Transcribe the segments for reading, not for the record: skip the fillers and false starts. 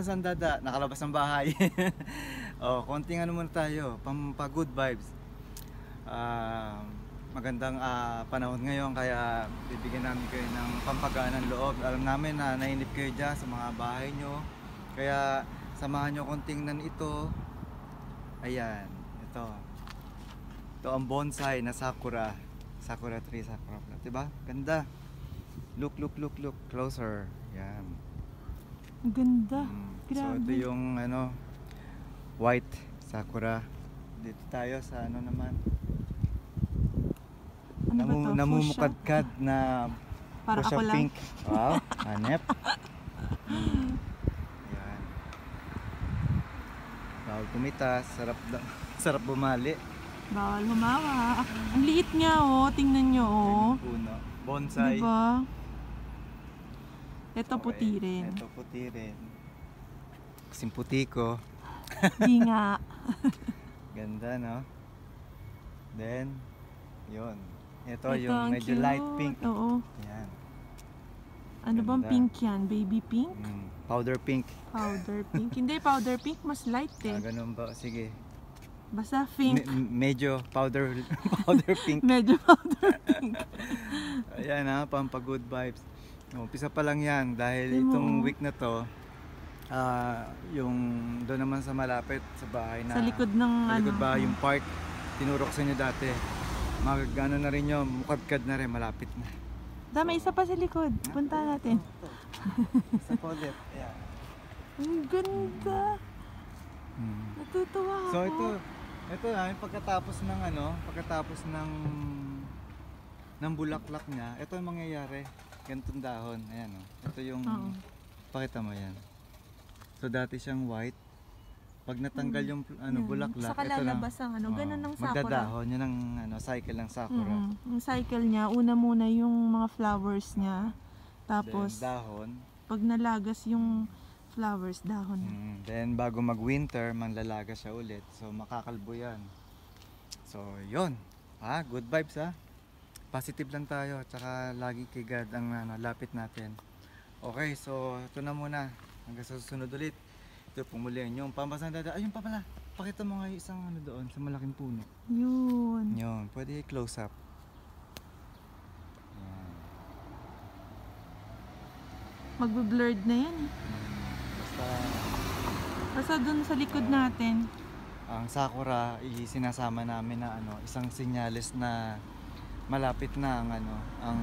Pambansang Dada, nakalabas ng bahay. Konting ano muna tayo, good vibes. Magandang panahon ngayon, kaya bibigyan namin kayo ng pampagaan ng loob. Alam namin na nainip kayo dyan sa mga bahay nyo, kaya samahan nyo kung tingnan ito. Ayan, ito ang bonsai na sakura tree, sakura plant, diba? Ganda. Look closer. Yan, ganda. So ito yung white sakura. Dito tayo sa naman, namumukadkad na para fuchsia ako lang. pink. Wow, hanep. Yan. Bawal tumitas, sarap bumali. Bawal humawa. Ang liit niya, oh. Tingnan nyo, oh. Puno. Bonsai. Diba? Ito puti rin. Ito puti rin. Kasing puti ko. Di nga. Ganda, no? Then, yun. Ito yung medyo cute. light pink. Oo. Yan. Ano bang Ganda. pink yan? Baby pink? Powder pink. Powder pink. Hindi, powder pink mas light eh. Ganun ba? Sige. Basta pink. Medyo powder pink. Medyo powder pink. Ayan ha, good vibes. Umpisa pa lang yan dahil itong week na to, yung doon naman sa malapit sa bahay na sa likod ng yung park, tinurok sa inyo dati. Magano na rin yun, mukadkad na rin, malapit na. May isa pa sa likod. Punta natin. Isa po ulit. Ayan. Ang ganda. Natutuwa ako. So ito yung pagkatapos ng bulaklak niya, ito yung mangyayari. Ganitong dahon. Ayan, ito yung pakita mo yan. So dati siyang white. Pag natanggal yung bulaklak, saka lalabas ang ganun ng sakura. magdadahon. Yun ang cycle ng sakura. Yung cycle niya, una muna yung mga flowers niya. Tapos then, dahon. Pag nalagas yung flowers, dahon. Then bago mag-winter, manlalaga siya ulit. So makakalbo yan. So yun. Good vibes ha. Positive lang tayo. Tsaka lagi kay God ang lapit natin. Okay, so ito na muna. Hanggang sa susunod ulit. Ito pumulihan yung Pambansang Dada. Ayun pa pala. Pakita mo nga yung isang doon sa malaking puno. Yun. Yun. Pwede close up. Magbe-blurred na yan. Basta dun sa likod natin. Ang sakura, sinasama namin na isang senyales na malapit na ang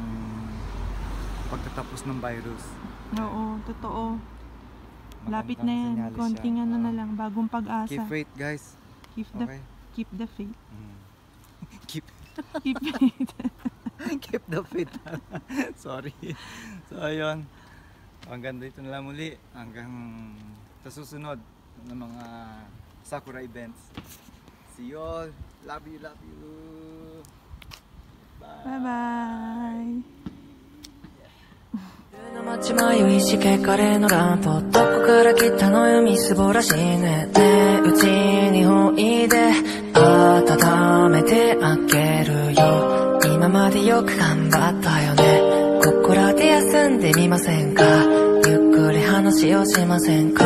pagtatapos ng virus. Oo, totoo. Lapit na yan. Konting na lang, bagong pag-asa. Keep faith, guys. Keep the faith. Keep faith. Keep the faith. Sorry. So ayun. Hanggang dito na lang muli. Hanggang sa susunod ng mga sakura events. See you all. Love you. Bye. 街迷いしけカレーのランプどこから来たのよみすぼらしいねねえうちにおいで温めてあげるよ今までよく頑張ったよねここらで休んでみませんかゆっくり話をしませんか